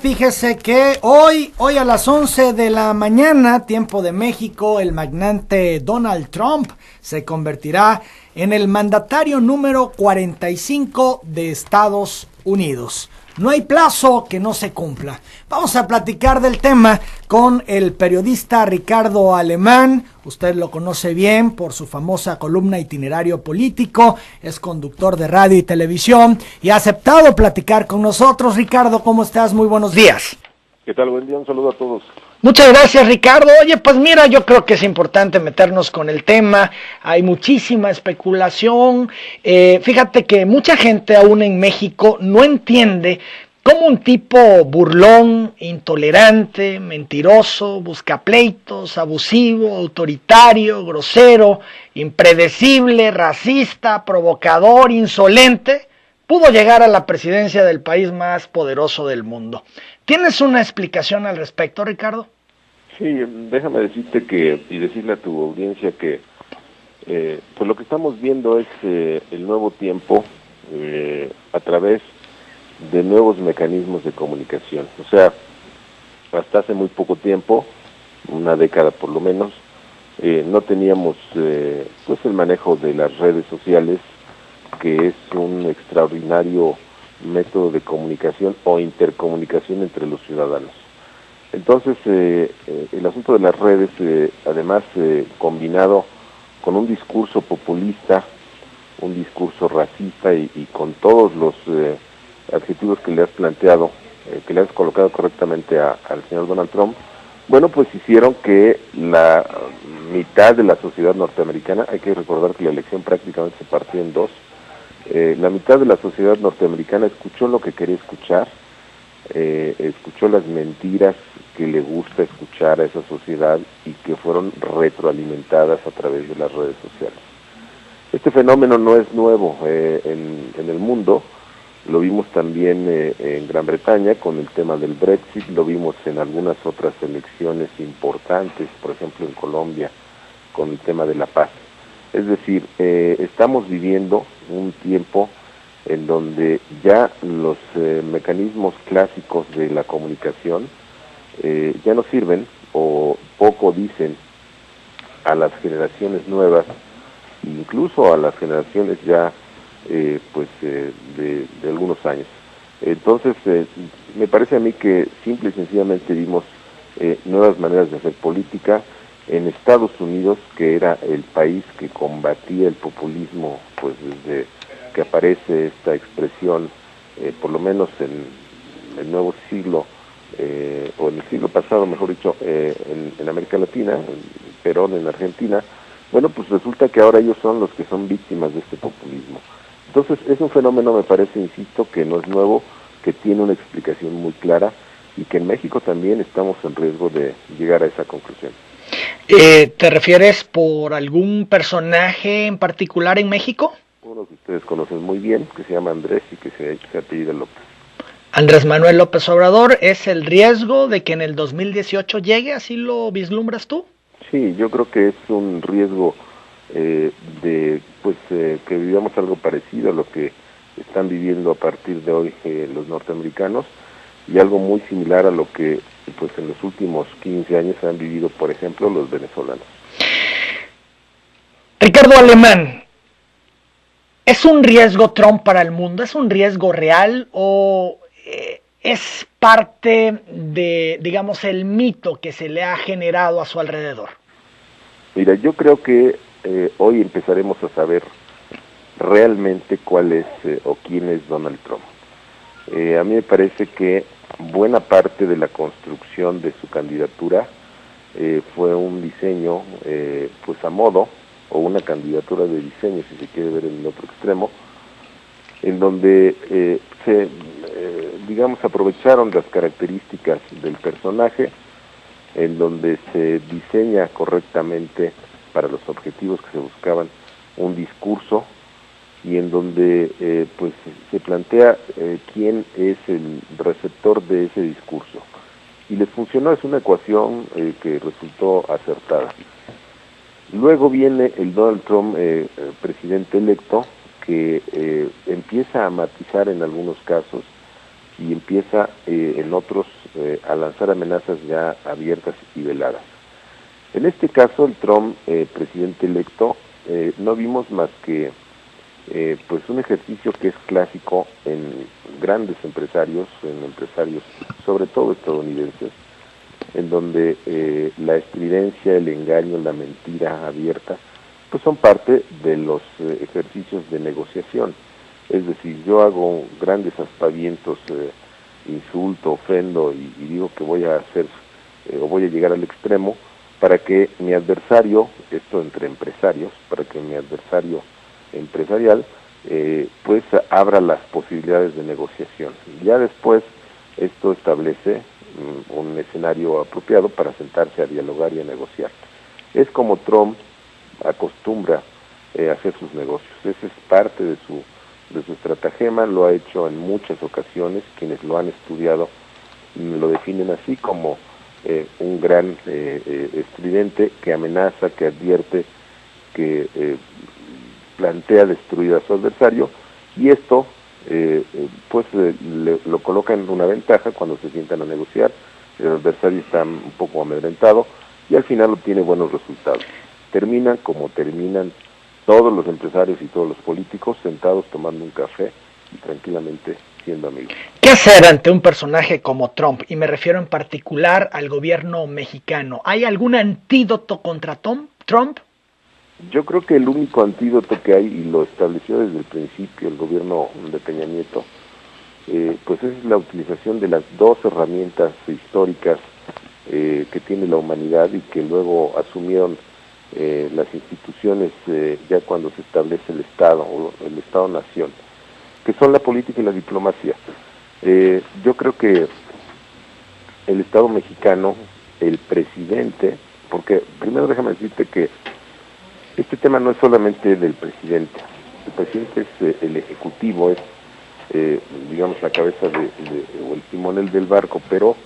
fíjese que hoy a las 11 de la mañana, tiempo de México, el magnate Donald Trump se convertirá en el mandatario número 45 de Estados Unidos. No hay plazo que no se cumpla. Vamos a platicar del tema con el periodista Ricardo Alemán. Usted lo conoce bien por su famosa columna Itinerario Político. Es conductor de radio y televisión y ha aceptado platicar con nosotros. Ricardo, ¿cómo estás? Muy buenos días. ¿Qué tal? Buen día, un saludo a todos. Muchas gracias, Ricardo. Oye, pues mira, yo creo que es importante meternos con el tema. Hay muchísima especulación. Fíjate que mucha gente aún en México no entiende cómo un tipo burlón, intolerante, mentiroso, buscapleitos, abusivo, autoritario, grosero, impredecible, racista, provocador, insolente, pudo llegar a la presidencia del país más poderoso del mundo. ¿Tienes una explicación al respecto, Ricardo? Sí, déjame decirte y decirle a tu audiencia que pues lo que estamos viendo es el nuevo tiempo a través de nuevos mecanismos de comunicación. O sea, hasta hace muy poco tiempo, una década por lo menos, no teníamos pues el manejo de las redes sociales, que es un extraordinario método de comunicación o intercomunicación entre los ciudadanos. Entonces, el asunto de las redes, además combinado con un discurso populista, un discurso racista y con todos los adjetivos que le has planteado, que le has colocado correctamente al señor Donald Trump, bueno, pues hicieron que la mitad de la sociedad norteamericana, hay que recordar que la elección prácticamente se partió en dos, la mitad de la sociedad norteamericana escuchó lo que quería escuchar, escuchó las mentiras que le gusta escuchar a esa sociedad y que fueron retroalimentadas a través de las redes sociales. Este fenómeno no es nuevo en el mundo, lo vimos también en Gran Bretaña con el tema del Brexit, lo vimos en algunas otras elecciones importantes, por ejemplo en Colombia, con el tema de la paz. Es decir, estamos viviendo un tiempo en donde ya los mecanismos clásicos de la comunicación ya no sirven o poco dicen a las generaciones nuevas, incluso a las generaciones ya de algunos años. Entonces, me parece a mí que simple y sencillamente vimos nuevas maneras de hacer política en Estados Unidos, que era el país que combatía el populismo, pues desde que aparece esta expresión, por lo menos en el nuevo siglo, o en el siglo pasado, mejor dicho, en América Latina, en Perón en Argentina. Bueno, pues resulta que ahora ellos son los que son víctimas de este populismo. Entonces, es un fenómeno, me parece, insisto, que no es nuevo, que tiene una explicación muy clara y que en México también estamos en riesgo de llegar a esa conclusión. ¿Te refieres por algún personaje en particular en México? Uno que ustedes conocen muy bien, que se llama Andrés y que se apellida López. Andrés Manuel López Obrador, ¿es el riesgo de que en el 2018 llegue? ¿Así lo vislumbras tú? Sí, yo creo que es un riesgo que vivamos algo parecido a lo que están viviendo a partir de hoy los norteamericanos y algo muy similar a lo que pues en los últimos 15 años han vivido, por ejemplo, los venezolanos. Ricardo Alemán, ¿es un riesgo Trump para el mundo? ¿Es un riesgo real o es parte de, digamos, el mito que se le ha generado a su alrededor? Mira, yo creo que hoy empezaremos a saber realmente cuál es o quién es Donald Trump. A mí me parece que buena parte de la construcción de su candidatura fue un diseño pues a modo, o una candidatura de diseño, si se quiere ver en el otro extremo, en donde digamos, aprovecharon las características del personaje, en donde se diseña correctamente para los objetivos que se buscaban un discurso y en donde pues se plantea quién es el receptor de ese discurso. Y les funcionó, es una ecuación que resultó acertada. Luego viene el Donald Trump, presidente electo, que empieza a matizar en algunos casos y empieza en otros a lanzar amenazas ya abiertas y veladas. En este caso, el Trump, presidente electo, no vimos más que pues un ejercicio que es clásico en grandes empresarios, sobre todo estadounidenses, en donde la estridencia, el engaño, la mentira abierta, pues son parte de los ejercicios de negociación. Es decir, yo hago grandes aspavientos, insulto, ofendo y digo que voy a hacer o voy a llegar al extremo para que mi adversario, esto entre empresarios, para que mi adversario empresarial pues abra las posibilidades de negociación. Ya después esto establece un escenario apropiado para sentarse a dialogar y a negociar. Es como Trump acostumbra hacer sus negocios. Ese es parte de su estratagema, lo ha hecho en muchas ocasiones. Quienes lo han estudiado lo definen así como un gran estridente que amenaza, que advierte, que plantea destruir a su adversario, y esto lo coloca en una ventaja cuando se sientan a negociar. El adversario está un poco amedrentado y al final obtiene buenos resultados. Terminan como terminan todos los empresarios y todos los políticos, sentados tomando un café y tranquilamente siendo amigos. ¿Qué hacer ante un personaje como Trump? Y me refiero en particular al gobierno mexicano. ¿Hay algún antídoto contra Trump? Yo creo que el único antídoto que hay, y lo estableció desde el principio el gobierno de Peña Nieto, pues es la utilización de las dos herramientas históricas que tiene la humanidad y que luego asumieron las instituciones ya cuando se establece el Estado, o el Estado-Nación, que son la política y la diplomacia. Yo creo que el Estado mexicano, el presidente, porque primero déjame decirte que este tema no es solamente del presidente. El presidente es el ejecutivo, es digamos la cabeza o el timonel del barco, pero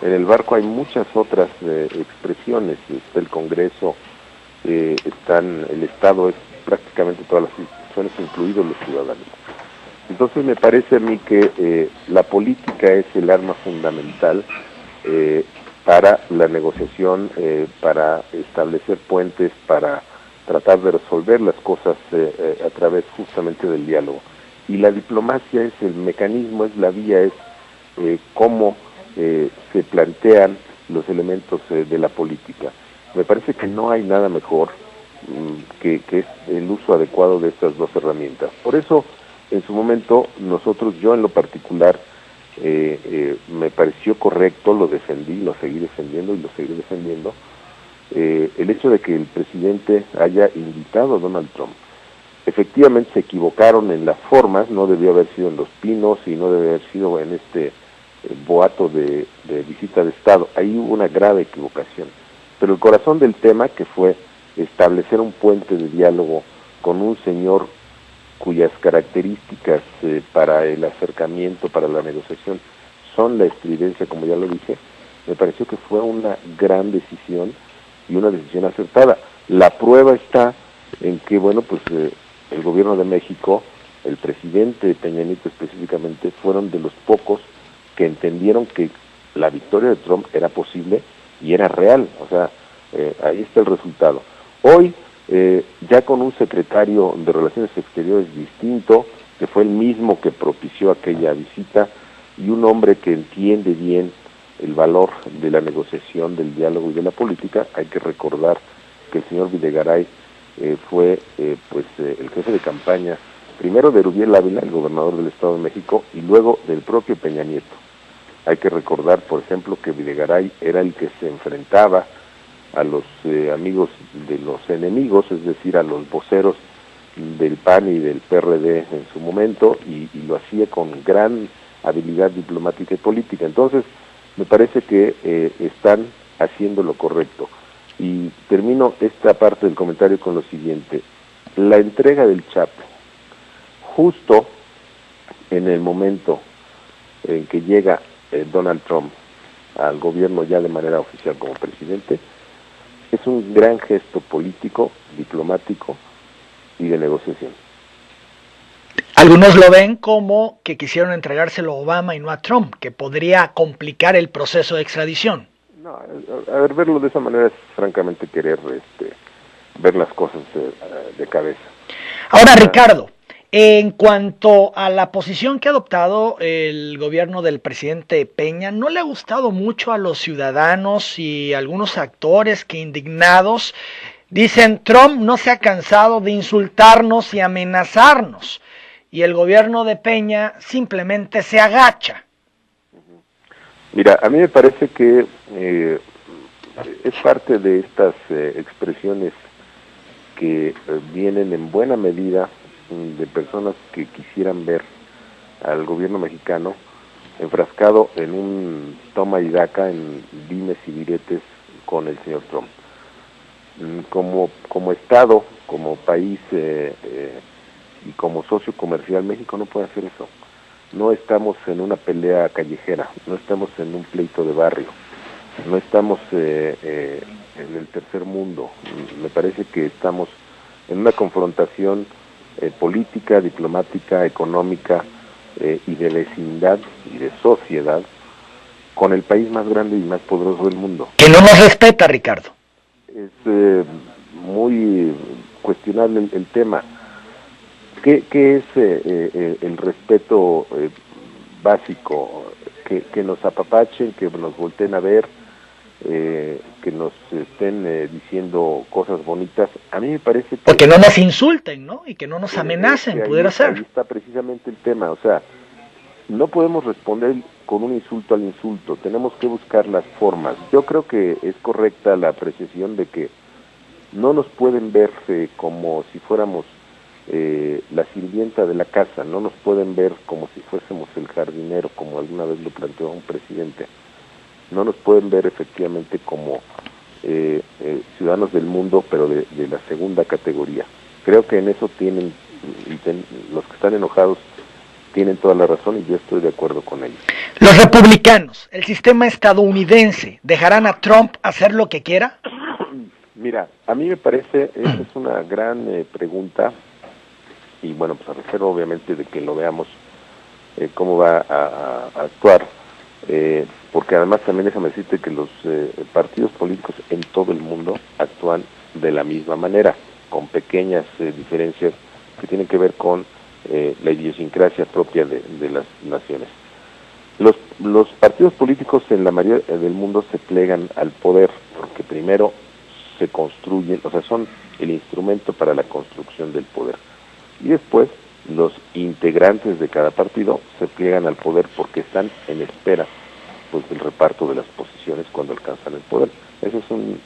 en el barco hay muchas otras expresiones. Está el Congreso, están el Estado, es prácticamente todas las instituciones, incluidos los ciudadanos. Entonces me parece a mí que la política es el arma fundamental para la negociación, para establecer puentes, para tratar de resolver las cosas a través justamente del diálogo. Y la diplomacia es el mecanismo, es la vía, es cómo se plantean los elementos de la política. Me parece que no hay nada mejor que es el uso adecuado de estas dos herramientas. Por eso, en su momento, yo en lo particular, me pareció correcto, lo defendí, lo seguí defendiendo y lo seguiré defendiendo, el hecho de que el presidente haya invitado a Donald Trump. Efectivamente se equivocaron en las formas, no debió haber sido en Los Pinos y no debió haber sido en este boato de visita de Estado. Ahí hubo una grave equivocación. Pero el corazón del tema, que fue establecer un puente de diálogo con un señor cuyas características para el acercamiento, para la negociación, son la estridencia, como ya lo dije, me pareció que fue una gran decisión y una decisión acertada. La prueba está en que, bueno, pues el gobierno de México, el presidente Peña Nieto específicamente, fueron de los pocos que entendieron que la victoria de Trump era posible y era real. O sea, ahí está el resultado. Hoy, ya con un secretario de Relaciones Exteriores distinto, que fue el mismo que propició aquella visita, y un hombre que entiende bien el valor de la negociación, del diálogo y de la política. Hay que recordar que el señor Videgaray fue el jefe de campaña, primero de Erubiel Ávila, el gobernador del Estado de México, y luego del propio Peña Nieto. Hay que recordar, por ejemplo, que Videgaray era el que se enfrentaba a los amigos de los enemigos, es decir, a los voceros del PAN y del PRD en su momento, y lo hacía con gran habilidad diplomática y política. Entonces, me parece que están haciendo lo correcto. Y termino esta parte del comentario con lo siguiente. La entrega del Chapo, justo en el momento en que llega Donald Trump al gobierno ya de manera oficial como presidente, es un gran gesto político, diplomático y de negociación. Algunos lo ven como que quisieron entregárselo a Obama y no a Trump, que podría complicar el proceso de extradición. No, a ver, verlo de esa manera es francamente querer ver las cosas de cabeza. Ahora, Ricardo, en cuanto a la posición que ha adoptado el gobierno del presidente Peña, no le ha gustado mucho a los ciudadanos y algunos actores que indignados dicen: Trump no se ha cansado de insultarnos y amenazarnos, y el gobierno de Peña simplemente se agacha. Mira, a mí me parece que es parte de estas expresiones que vienen en buena medida de personas que quisieran ver al gobierno mexicano enfrascado en un toma y daca, en dimes y diretes con el señor Trump. Como Estado, como país y como socio comercial, México no puede hacer eso. No estamos en una pelea callejera, no estamos en un pleito de barrio, no estamos en el tercer mundo. Me parece que estamos en una confrontación política, diplomática, económica y de vecindad y de sociedad con el país más grande y más poderoso del mundo. Que no nos respeta, Ricardo. Es muy cuestionable el tema. ¿Qué es el respeto básico? Que nos apapachen, que nos volteen a ver, que nos estén diciendo cosas bonitas. A mí me parece que... Porque no nos insulten, ¿no? Y que no nos amenacen, pudiera ser. Ahí está precisamente el tema. O sea, no podemos responder con un insulto al insulto. Tenemos que buscar las formas. Yo creo que es correcta la apreciación de que no nos pueden ver como si fuéramos la sirvienta de la casa, no nos pueden ver como si fuésemos el jardinero, como alguna vez lo planteó un presidente. No nos pueden ver efectivamente como ciudadanos del mundo, pero de la segunda categoría. Creo que en eso los que están enojados tienen toda la razón y yo estoy de acuerdo con ellos. Los republicanos, el sistema estadounidense, ¿dejarán a Trump hacer lo que quiera? Mira, a mí me parece, esa es una gran pregunta, y bueno, pues a reserva obviamente de que lo veamos cómo va a actuar, porque además también déjame decirte que los partidos políticos en todo el mundo actúan de la misma manera, con pequeñas diferencias que tienen que ver con la idiosincrasia propia de las naciones. Los partidos políticos en la mayoría del mundo se plegan al poder, porque primero se construyen, o sea, son el instrumento para la construcción del poder. Y después los integrantes de cada partido se pliegan al poder porque están en espera pues del reparto de las posiciones cuando alcanzan el poder. Ese es un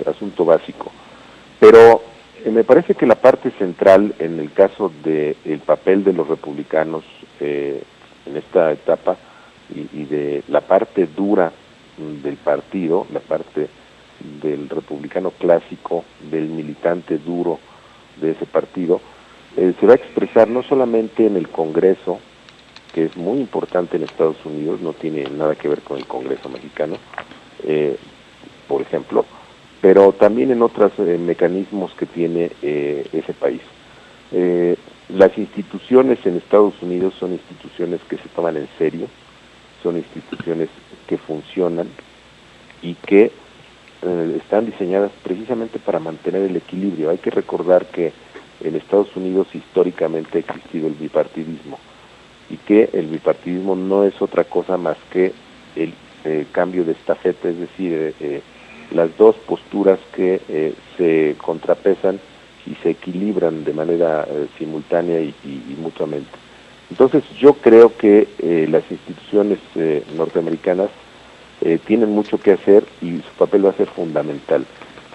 asunto básico. Pero me parece que la parte central en el caso del papel de los republicanos en esta etapa y de la parte dura del partido, la parte del republicano clásico, del militante duro de ese partido, se va a expresar no solamente en el Congreso, que es muy importante en Estados Unidos, no tiene nada que ver con el Congreso mexicano, por ejemplo, pero también en otros mecanismos que tiene ese país. Las instituciones en Estados Unidos son instituciones que se toman en serio, son instituciones que funcionan y que están diseñadas precisamente para mantener el equilibrio. Hay que recordar que en Estados Unidos históricamente ha existido el bipartidismo y que el bipartidismo no es otra cosa más que el cambio de estafeta, es decir, las dos posturas que se contrapesan y se equilibran de manera simultánea y mutuamente. Entonces yo creo que las instituciones norteamericanas tienen mucho que hacer y su papel va a ser fundamental.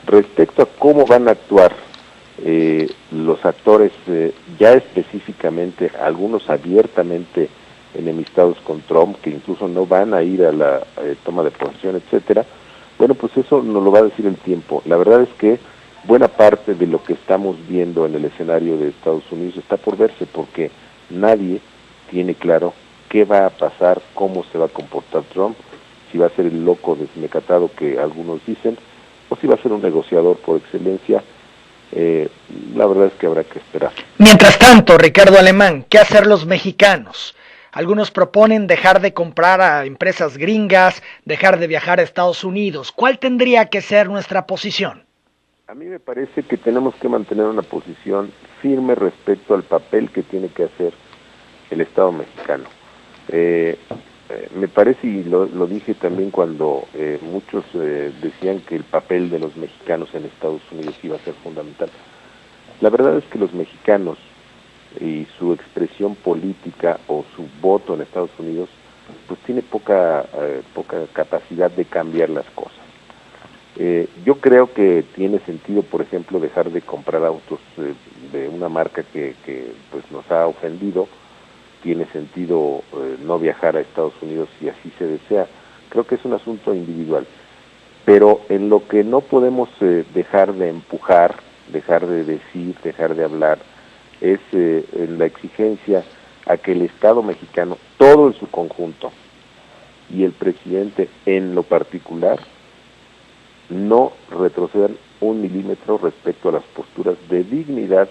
Respecto a cómo van a actuar los actores, ya específicamente, algunos abiertamente enemistados con Trump, que incluso no van a ir a la toma de posesión, etcétera, bueno, pues eso nos lo va a decir el tiempo. La verdad es que buena parte de lo que estamos viendo en el escenario de Estados Unidos está por verse, porque nadie tiene claro qué va a pasar, cómo se va a comportar Trump, si va a ser el loco desmecatado que algunos dicen, o si va a ser un negociador por excelencia La verdad es que habrá que esperar. Mientras tanto, Ricardo Alemán, ¿qué hacer los mexicanos? Algunos proponen dejar de comprar a empresas gringas, dejar de viajar a Estados Unidos. ¿Cuál tendría que ser nuestra posición? A mí me parece que tenemos que mantener una posición firme respecto al papel que tiene que hacer el Estado mexicano. Me parece, y lo dije también cuando muchos decían que el papel de los mexicanos en Estados Unidos iba a ser fundamental. La verdad es que los mexicanos y su expresión política o su voto en Estados Unidos, pues tiene poca capacidad de cambiar las cosas. Yo creo que tiene sentido, por ejemplo, dejar de comprar autos de una marca que pues nos ha ofendido. Tiene sentido no viajar a Estados Unidos si así se desea. Creo que es un asunto individual. Pero en lo que no podemos dejar de empujar, dejar de decir, dejar de hablar, es en la exigencia a que el Estado mexicano, todo en su conjunto, y el presidente en lo particular, no retrocedan un milímetro respecto a las posturas de dignidad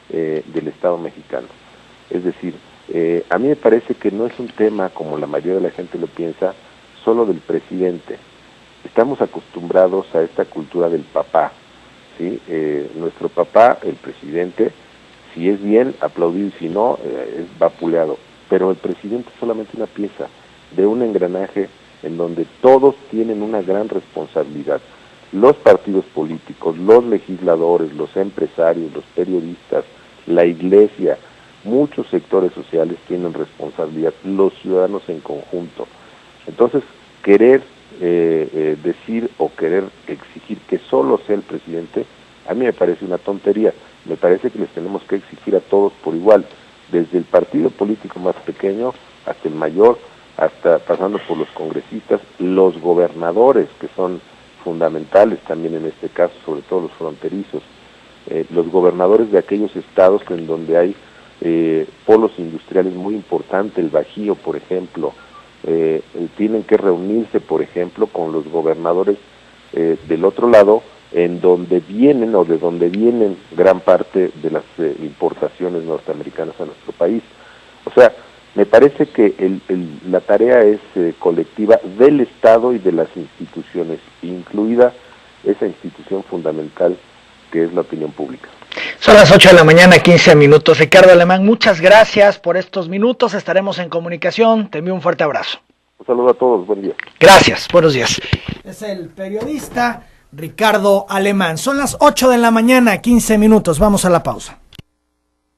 del Estado mexicano. Es decir, a mí me parece que no es un tema, como la mayoría de la gente lo piensa, solo del presidente. Estamos acostumbrados a esta cultura del papá, ¿sí? Nuestro papá, el presidente, si es bien, aplaudido, y si no, es vapuleado. Pero el presidente es solamente una pieza de un engranaje en donde todos tienen una gran responsabilidad. Los partidos políticos, los legisladores, los empresarios, los periodistas, la iglesia, muchos sectores sociales tienen responsabilidad, los ciudadanos en conjunto. Entonces, querer decir o querer exigir que solo sea el presidente, a mí me parece una tontería. Me parece que les tenemos que exigir a todos por igual, desde el partido político más pequeño hasta el mayor, hasta pasando por los congresistas, los gobernadores, que son fundamentales también en este caso, sobre todo los fronterizos, los gobernadores de aquellos estados en donde hay polos industriales muy importantes, el Bajío, por ejemplo, tienen que reunirse, por ejemplo, con los gobernadores del otro lado, en donde vienen o de donde vienen gran parte de las importaciones norteamericanas a nuestro país. O sea, me parece que la tarea es colectiva del Estado y de las instituciones, incluida esa institución fundamental que es la opinión pública. Son las 8 de la mañana, 15 minutos. Ricardo Alemán, muchas gracias por estos minutos. Estaremos en comunicación. Te envío un fuerte abrazo. Un saludo a todos. Buen día. Gracias. Buenos días. Es el periodista Ricardo Alemán. Son las 8 de la mañana, 15 minutos. Vamos a la pausa.